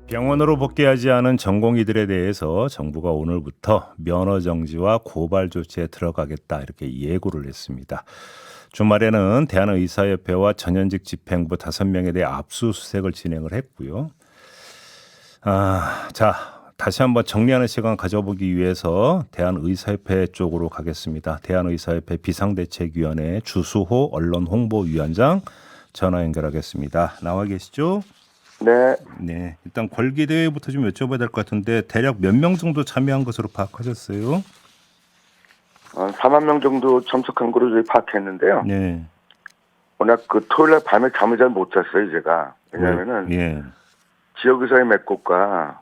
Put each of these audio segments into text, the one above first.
병원으로 복귀하지 않은 전공의들에 대해서 정부가 오늘부터 면허 정지와 고발 조치에 들어가겠다 이렇게 예고를 했습니다. 주말에는 대한의사협회와 전현직 집행부 5명에 대해 압수수색을 진행을 했고요. 자, 다시 한번 정리하는 시간 가져보기 위해서 대한의사협회 쪽으로 가겠습니다. 대한의사협회 비상대책위원회 주수호 언론홍보위원장 전화 연결하겠습니다. 나와 계시죠? 네. 네, 일단 걸기대회부터 좀 여쭤봐야 될 것 같은데 대략 몇 명 정도 참여한 것으로 파악하셨어요? 4만 명 정도 참석한 걸로 저희 파악했는데요. 네. 워낙 토요일날 밤에 잠을 잘 못 잤어요, 제가. 왜냐면은 예. 지역의사의 몇 곳과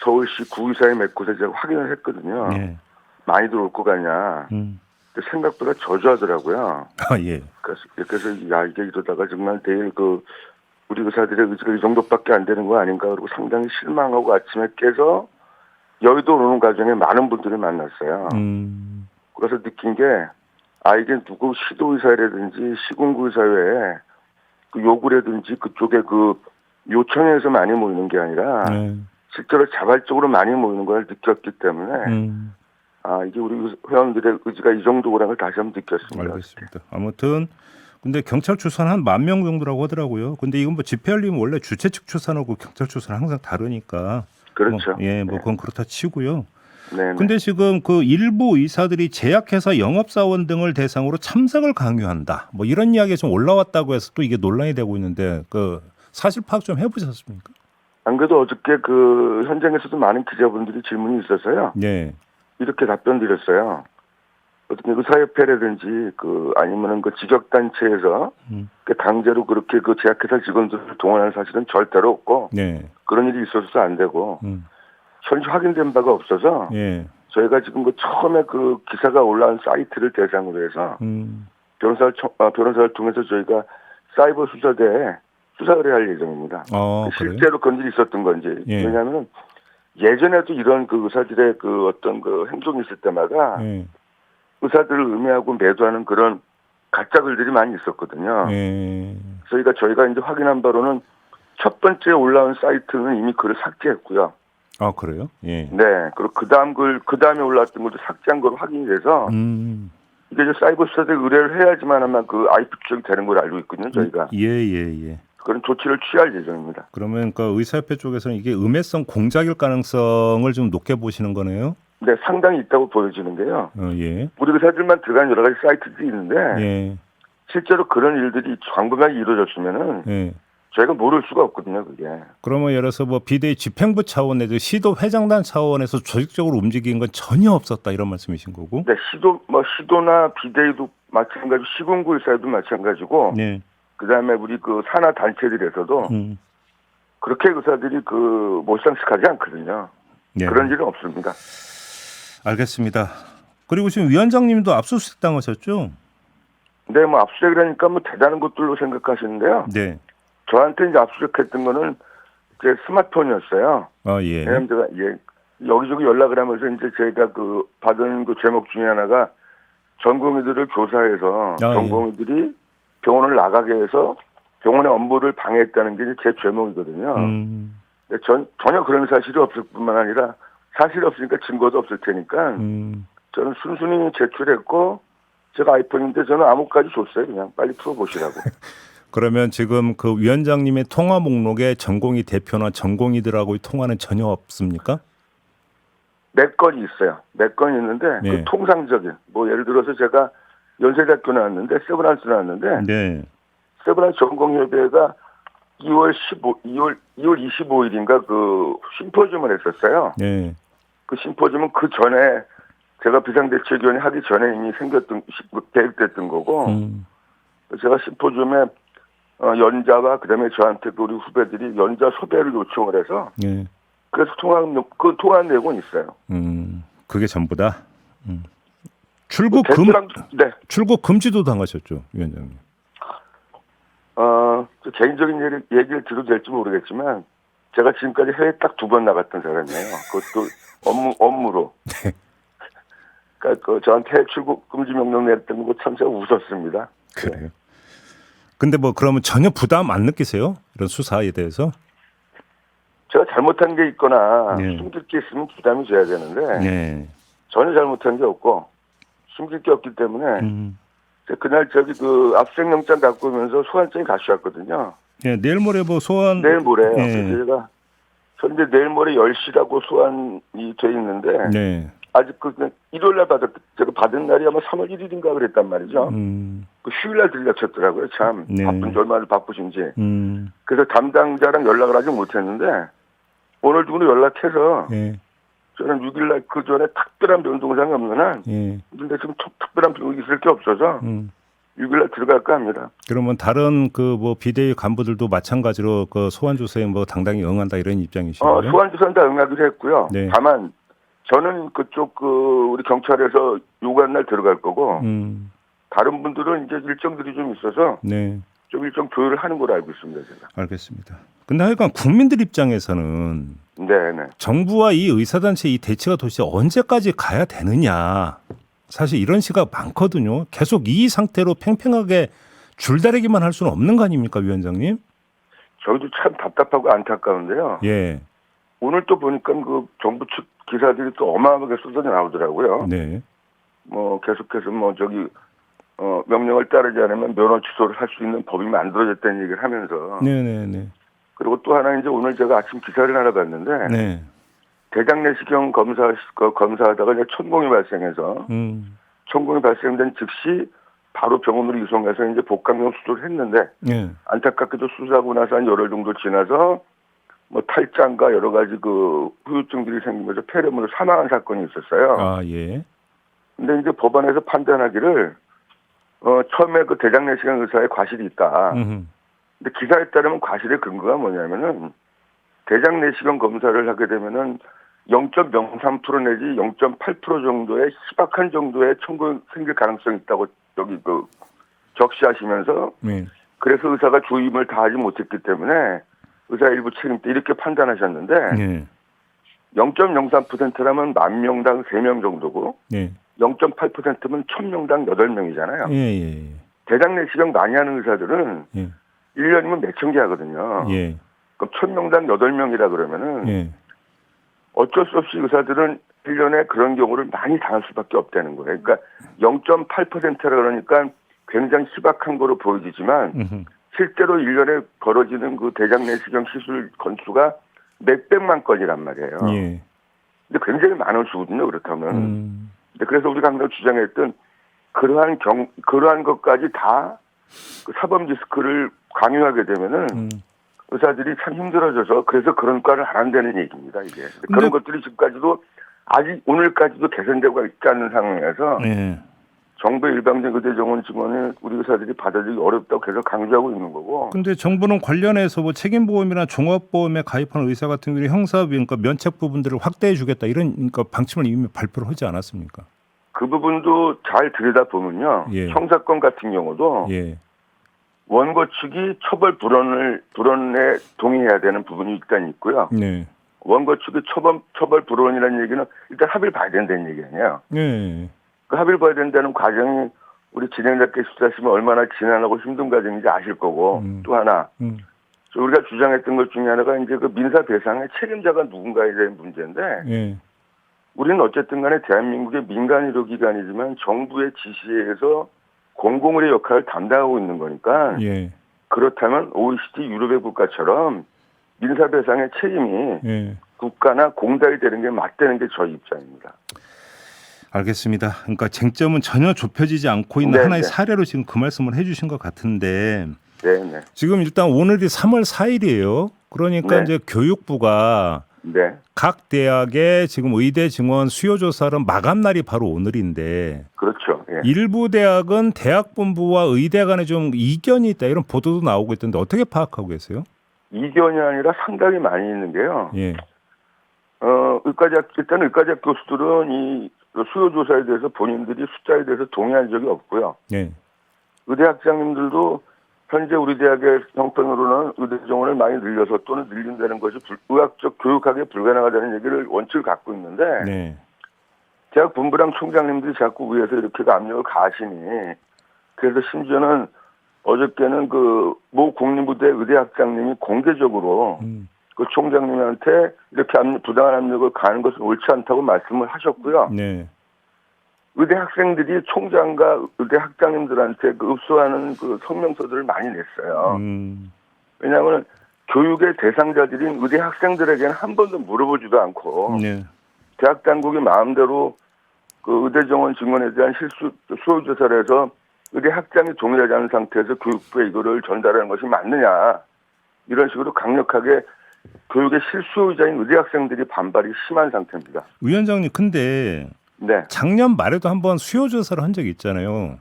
서울시 구의사의 몇 곳에 제가 확인을 했거든요. 예. 많이 들어올 것 같냐. 근데 생각보다 저조하더라고요. 예. 그래서 이게 이러다가 정말 내일 우리 의사들의 의지가 이 정도밖에 안 되는 거 아닌가. 그리고 상당히 실망하고 아침에 깨서 여의도 오는 과정에 많은 분들을 만났어요. 그래서 느낀 게, 이게 누구 시도의사라든지 시군구의사회에 요구라든지 그쪽에 요청해서 많이 모이는 게 아니라, 실제로 자발적으로 많이 모이는 걸 느꼈기 때문에, 이게 우리 회원들의 의지가 이 정도라는 걸 다시 한번 느꼈습니다. 알겠습니다. 아무튼, 근데 경찰 추산 한 10,000명 정도라고 하더라고요. 근데 이건 집회 열리면 원래 주최 측 추산하고 경찰 추산은 항상 다르니까. 그렇죠. 그건 그렇다 치고요. 네. 근데 지금 일부 의사들이 제약회사 영업사원 등을 대상으로 참석을 강요한다. 이런 이야기가 좀 올라왔다고 해서 또 이게 논란이 되고 있는데 사실 파악 좀 해보셨습니까? 안 그래도 어저께 현장에서도 많은 기자분들이 질문이 있어서요. 네. 이렇게 답변 드렸어요. 어떻게 의사협회라든지 아니면은 직역단체에서 강제로 그렇게 제약회사 직원들을 동원하는 사실은 절대로 없고, 네. 그런 일이 있어서도 안 되고, 현재 확인된 바가 없어서, 예. 저희가 지금 처음에 기사가 올라온 사이트를 대상으로 해서, 변호사를 통해서 저희가 사이버 수사대에 수사를 할 예정입니다. 실제로 그런 일이 있었던 건지. 예. 왜냐하면 예전에도 이런 의사들의 어떤 행동이 있을 때마다, 의사들을 음해하고 매도하는 그런 가짜 글들이 많이 있었거든요. 저희가 이제 확인한 바로는 첫 번째 올라온 사이트는 이미 글을 삭제했고요. 아, 그래요? 예. 네. 그리고 그 다음에 올라왔던 것도 삭제한 걸로 확인이 돼서, 이게 이제 사이버 수사대 의뢰를 해야지만 아마 IP 추적이 되는 걸 알고 있거든요, 저희가. 예. 그런 조치를 취할 예정입니다. 그러면 의사협회 쪽에서는 이게 음해성 공작일 가능성을 좀 높게 보시는 거네요? 네, 상당히 있다고 보여지는데요. 예. 우리 의사들만 들어간 여러 가지 사이트들이 있는데, 실제로 그런 일들이 광범위하게 이루어졌으면은, 저희가 모를 수가 없거든요, 그게. 그러면 예를 들어서 비대위 집행부 차원에서 시도 회장단 차원에서 조직적으로 움직인 건 전혀 없었다 이런 말씀이신 거고? 네, 시도나 비대위도 마찬가지고 시군구 의사도 마찬가지고, 네. 그다음에 우리 산하 단체들에서도 그렇게 의사들이 몰상식하지 않거든요. 네. 그런 일은 없습니다. 알겠습니다. 그리고 지금 위원장님도 압수수색 당하셨죠? 네, 압수수색이라니까 대단한 것들로 생각하시는데요. 네. 저한테 이제 압수수색했던 거는 제 스마트폰이었어요. 예. 왜냐면 제가 여기저기 연락을 하면서 이제 제가 받은 제목 중에 하나가 전공의들을 조사해서 전공의들이 병원을 나가게 해서 병원의 업무를 방해했다는 게 제 제목이거든요. 근데 전혀 그런 사실이 없을 뿐만 아니라 사실이 없으니까 증거도 없을 테니까 저는 순순히 제출했고 제가 아이폰인데 저는 암호까지 줬어요. 그냥 빨리 풀어보시라고. 그러면 지금 위원장님의 통화 목록에 전공의 대표나 전공의들하고의 통화는 전혀 없습니까? 몇 건이 있어요. 몇 건이 있는데 통상적인 예를 들어서 제가 연세대학교 나왔는데 세브란스 나왔는데 네. 세브란스 전공협의회가 2월 25일인가 심포지움을 했었어요. 네. 그 심포지움은 그 전에 제가 비상대책위원회 하기 전에 이미 계획됐던 거고 제가 심포지움에 연자와 그다음에 저한테 우리 후배들이 연자 소배를 요청을 해서 그래서 통화 내용은 있어요. 그게 전부다. 출국 금지도 당하셨죠, 위원장님. 개인적인 얘기를 드려도 될지 모르겠지만 제가 지금까지 해외 딱 2번 나갔던 사람이에요. 그것도 업무로. 네. 그러니까 저한테 해외 출국 금지 명령 내렸던 거 참 제가 웃었습니다. 그래요. 근데 그러면 전혀 부담 안 느끼세요? 이런 수사에 대해서? 제가 잘못한 게 있거나 네. 숨길 게 있으면 부담이 져야 되는데 네. 전혀 잘못한 게 없고 숨길 게 없기 때문에 제가 그날 압수영장 갖고 오면서 소환장이 같이 왔거든요. 예, 내일 모레 뭐 소환. 내일 모레요. 예. 그래서 제가 현재 내일 모레 10시라고 소환이 돼 있는데 네. 아직 일요일 날 제가 받은 날이 아마 3월 1일인가 그랬단 말이죠. 그 휴일 날 들려쳤더라고요. 참 네. 바쁜지 얼마나 바쁘신지. 음. 그래서 담당자랑 연락을 아직 못했는데 오늘 중으로 연락해서 예. 저는 6일 날 그 전에 특별한 변동사항이 없는 한 예. 근데 지금 특별한 변동이 있을 게 없어서 6일 날 들어갈까 합니다. 그러면 다른 그 뭐 비대위 간부들도 마찬가지로 그 소환 조사에 뭐 당당히 응한다 이런 입장이신가요? 소환 조사는 다 응하기로 했고요. 네. 다만 저는 그쪽 우리 경찰에서 요구한 날 들어갈 거고 다른 분들은 이제 일정들이 좀 있어서 네. 좀 일정 조율을 하는 걸로 알고 있습니다. 제가. 알겠습니다. 근데 하여간 국민들 입장에서는 네네. 정부와 이 의사단체 이 대치가 도대체 언제까지 가야 되느냐. 사실 이런 시각 많거든요. 계속 이 상태로 팽팽하게 줄다리기만 할 수는 없는 거 아닙니까, 위원장님? 저희도 참 답답하고 안타까운데요. 예. 오늘 또 보니까 그 정부 측 기사들이 또 어마어마하게 쏟아져 나오더라고요. 네. 뭐 계속해서 명령을 따르지 않으면 면허 취소를 할 수 있는 법이 만들어졌다는 얘기를 하면서. 네네네. 그리고 또 하나 이제 오늘 제가 아침 기사를 하나 봤는데. 네. 대장 내시경 검사하다가 이제 천공이 발생해서. 천공이 발생된 즉시 바로 병원으로 이송해서 이제 복강경 수술을 했는데. 네. 안타깝게도 수술하고 나서 한 열흘 정도 지나서 뭐 탈장과 여러 가지 후유증들이 생기면서 폐렴으로 사망한 사건이 있었어요. 아, 예. 근데 이제 법원에서 판단하기를 처음에 그 대장 내시경 의사의 과실이 있다. 근데 기사에 따르면 과실의 근거가 뭐냐면은 대장 내시경 검사를 하게 되면은 0.03% 내지 0.8% 정도의 희박한 정도의 청구 생길 가능성이 있다고 적시하시면서 네. 그래서 의사가 주임을 다하지 못했기 때문에 의사 일부 책임 때 이렇게 판단하셨는데 네. 0.03%라면 10,000명당 3명 정도고 네. 0.8%면 1,000명당 8명이잖아요. 예. 대장 내시경 많이 하는 의사들은 예. 1년이면 몇천 개 하거든요. 예. 그럼 1,000명당 8명이라 그러면은 예. 어쩔 수 없이 의사들은 1년에 그런 경우를 많이 당할 수밖에 없다는 거예요. 그러니까 0.8%라 그러니까 굉장히 희박한 거로 보여지지만 실제로 1년에 벌어지는 그 대장 내시경 시술 건수가 몇백만 건이란 말이에요. 예. 근데 굉장히 많은 수거든요. 그렇다면. 근데 그래서 우리가 항상 주장했던 그러한 것까지 다 그 사법 리스크를 강요하게 되면은 의사들이 참 힘들어져서 그래서 그런 과를 안 한다는 얘기입니다. 이게 그런 것들이 지금까지도 아직 오늘까지도 개선되고 있지 않는 상황에서 예. 정부의 일방적 의대 정원 증원을 우리 의사들이 받아들이기 어렵다고 계속 강조하고 있는 거고. 근데 정부는 관련해서 뭐 책임보험이나 종합보험에 가입하는 의사 같은 경우 형사비 그러니까 면책 부분들을 확대해 주겠다 이런 그러니까 방침을 이미 발표를 하지 않았습니까? 그 부분도 잘 들여다보면요. 예. 형사건 같은 경우도 예. 원고 측이 처벌 불원에 동의해야 되는 부분이 일단 있고요. 네. 원고 측이 처벌 불원이라는 얘기는 일단 합의를 봐야 된다는 얘기 아니에요. 네. 그 합의를 봐야 된다는 과정이 우리 진행자께서 수사하시면 얼마나 지난하고 힘든 과정인지 아실 거고 또 하나 우리가 주장했던 것 중에 하나가 이제 그 민사 배상의 책임자가 누군가에 대한 문제인데 예. 우리는 어쨌든 간에 대한민국의 민간 의료기관이지만 정부의 지시에 의해서 공공의료 역할을 담당하고 있는 거니까 예. 그렇다면 OECD 유럽의 국가처럼 민사배상의 책임이 예. 국가나 공단이 되는 게 맞다는 게 저희 입장입니다. 알겠습니다. 그러니까 쟁점은 전혀 좁혀지지 않고 있는 하나의 사례로 지금 그 말씀을 해주신 것 같은데 네네. 지금 일단 오늘이 3월 4일이에요. 그러니까 이제 교육부가 각 대학의 지금 의대 증원 수요 조사는 마감 날이 바로 오늘인데 그렇죠. 예. 일부 대학은 대학 본부와 의대 간에 좀 이견이 있다 이런 보도도 나오고 있던데 어떻게 파악하고 계세요? 이견이 아니라 상당히 많이 있는 게요. 예. 일단 의과대학 교수들은 이 수요 조사에 대해서 본인들이 숫자에 대해서 동의한 적이 없고요. 예. 의대 학장님들도 현재 우리 대학의 형편으로는 의대 정원을 많이 늘려서 또는 늘린다는 것이 의학적 교육하기에 불가능하다는 얘기를 원칙을 갖고 있는데 네. 대학 본부랑 총장님들이 자꾸 위에서 이렇게 압력을 가하시니 그래서 심지어는 어저께는 그 모 국립의대 의대 학장님이 공개적으로 그 총장님한테 이렇게 부당한 압력을 가하는 것은 옳지 않다고 말씀을 하셨고요. 네. 의대 학생들이 총장과 의대 학장님들한테 그 읍소하는 그 성명서들을 많이 냈어요. 왜냐하면 교육의 대상자들인 의대 학생들에게는 한 번도 물어보지도 않고 네. 대학 당국이 마음대로 그 의대 정원 증원에 대한 수요 조사를 해서 의대 학장이 동의하지 않은 상태에서 교육부에 이거를 전달하는 것이 맞느냐 이런 식으로 강력하게 교육의 실수요자인 의대 학생들이 반발이 심한 상태입니다. 위원장님 근데 네. 작년 말에도 한번 수요 조사를 한 적이 있잖아요.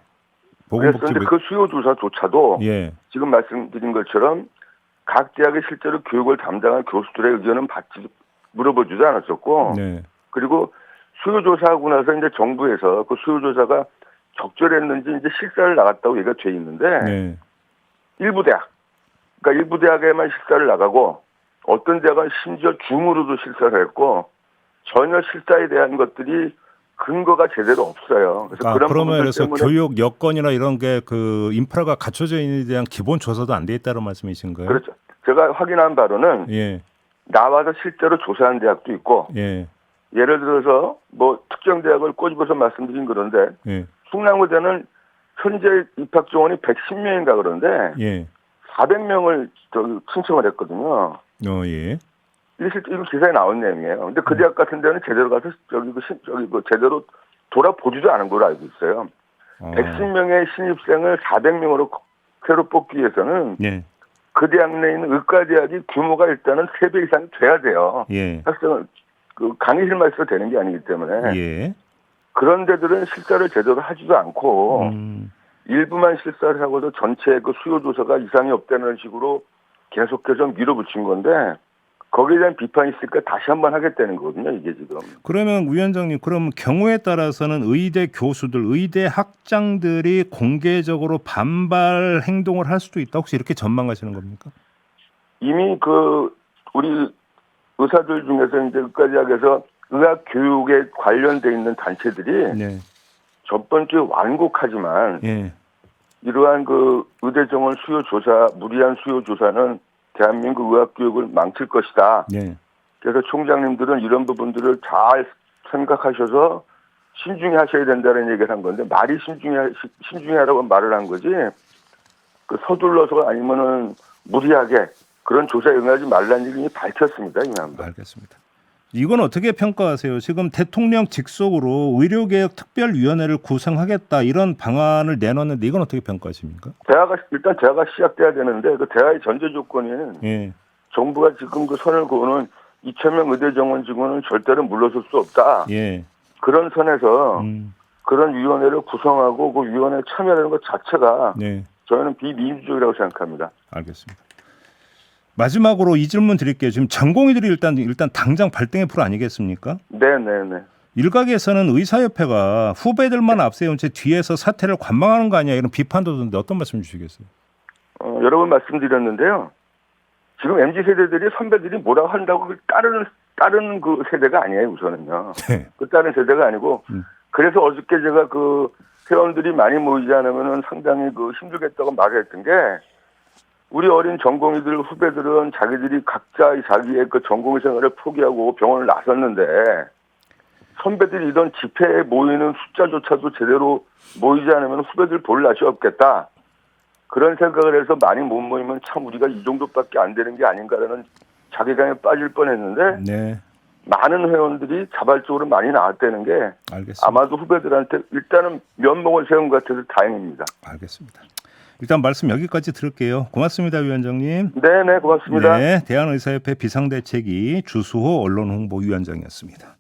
그랬었는데 그 수요 조사조차도 예. 지금 말씀드린 것처럼 각 대학의 실제로 교육을 담당한 교수들의 의견은 물어보지도 않았었고 네. 그리고 수요 조사하고 나서 이제 정부에서 그 수요 조사가 적절했는지 이제 실사를 나갔다고 얘기가 돼 있는데 네. 일부 대학, 그러니까 일부 대학에만 실사를 나가고 어떤 대학은 심지어 줌으로도 실사를 했고 전혀 실사에 대한 것들이 근거가 제대로 없어요. 그래서 그런 그러면 부분들 그래서 때문에 교육 여건이나 이런 게 그 인프라가 갖춰져 있는데 대한 기본 조사도 안 돼 있다는 말씀이신 거예요? 그렇죠. 제가 확인한 바로는 예. 나와서 실제로 조사한 대학도 있고 예. 예를 들어서 뭐 특정 대학을 꼬집어서 말씀드린 그런데 예. 충남고대는 현재 입학 정원이 110명인가 그런데 예. 400명을 신청을 했거든요. 예. 이거 기사에 나온 내용이에요. 근데 그 대학 같은 데는 제대로 가서 제대로 돌아보지도 않은 걸로 알고 있어요. 110명의 신입생을 400명으로 새로 뽑기 위해서는 예. 그 대학 내에 있는 의과대학이 규모가 일단은 3배 이상이 돼야 돼요. 예. 학생은 그 강의실만 있어도 되는 게 아니기 때문에 예. 그런 데들은 실사를 제대로 하지도 않고 일부만 실사를 하고도 전체 그 수요 조사가 이상이 없다는 식으로 계속해서 밀어붙인 건데 거기에 대한 비판이 있으니까 다시 한번 하겠다는 거거든요, 이게 지금. 그러면 위원장님, 그럼 경우에 따라서는 의대 교수들, 의대 학장들이 공개적으로 반발 행동을 할 수도 있다. 혹시 이렇게 전망하시는 겁니까? 이미 그 우리 의사들 중에서 이제 의과대학에서 의학 교육에 관련돼 있는 단체들이 네. 첫 번째 완곡하지만 예. 이러한 그 의대 정원 수요 조사, 무리한 수요 조사는 대한민국 의학 교육을 망칠 것이다. 네. 그래서 총장님들은 이런 부분들을 잘 생각하셔서 신중히 하셔야 된다는 얘기를 한 건데 말이 신중히 하라고 말을 한 거지 그 서둘러서 아니면은 무리하게 그런 조사에 응하지 말라는 얘기 밝혔습니다. 이미 한번. 알겠습니다. 이건 어떻게 평가하세요? 지금 대통령 직속으로 의료개혁 특별위원회를 구성하겠다 이런 방안을 내놨는데 이건 어떻게 평가하십니까? 일단 대화가 시작돼야 되는데 그 대화의 전제 조건은 예. 정부가 지금 그 선을 그어는 2,000명 의대 정원 직원은 절대로 물러설 수 없다. 예. 그런 선에서 그런 위원회를 구성하고 그 위원회에 참여하는 것 자체가 네. 저희는 비민주적이라고 생각합니다. 알겠습니다. 마지막으로 이 질문 드릴게요. 지금 전공의들이 일단 당장 발등의 불 아니겠습니까? 네네네. 일각에서는 의사협회가 후배들만 앞세운 채 뒤에서 사태를 관망하는 거 아니야 이런 비판도 드는데 어떤 말씀 주시겠어요? 여러 번 말씀드렸는데요. 지금 MZ세대들이 선배들이 뭐라고 한다고 따르는 그 세대가 아니에요, 우선은요. 네. 그 다른 세대가 아니고 그래서 어저께 제가 그 회원들이 많이 모이지 않으면 상당히 그 힘들겠다고 말했던 게 우리 어린 전공의들 후배들은 자기들이 각자 자기의 그 전공의 생활을 포기하고 병원을 나섰는데 선배들이 이런 집회에 모이는 숫자조차도 제대로 모이지 않으면 후배들 볼 낯이 없겠다. 그런 생각을 해서 많이 못 모이면 참 우리가 이 정도밖에 안 되는 게 아닌가라는 자괴감에 빠질 뻔했는데 네. 많은 회원들이 자발적으로 많이 나왔다는 게 알겠습니다. 아마도 후배들한테 일단은 면목을 세운 것 같아서 다행입니다. 알겠습니다. 일단 말씀 여기까지 들을게요. 고맙습니다, 위원장님. 네네, 고맙습니다. 네, 대한의사협회 비상대책위 주수호 언론홍보위원장이었습니다.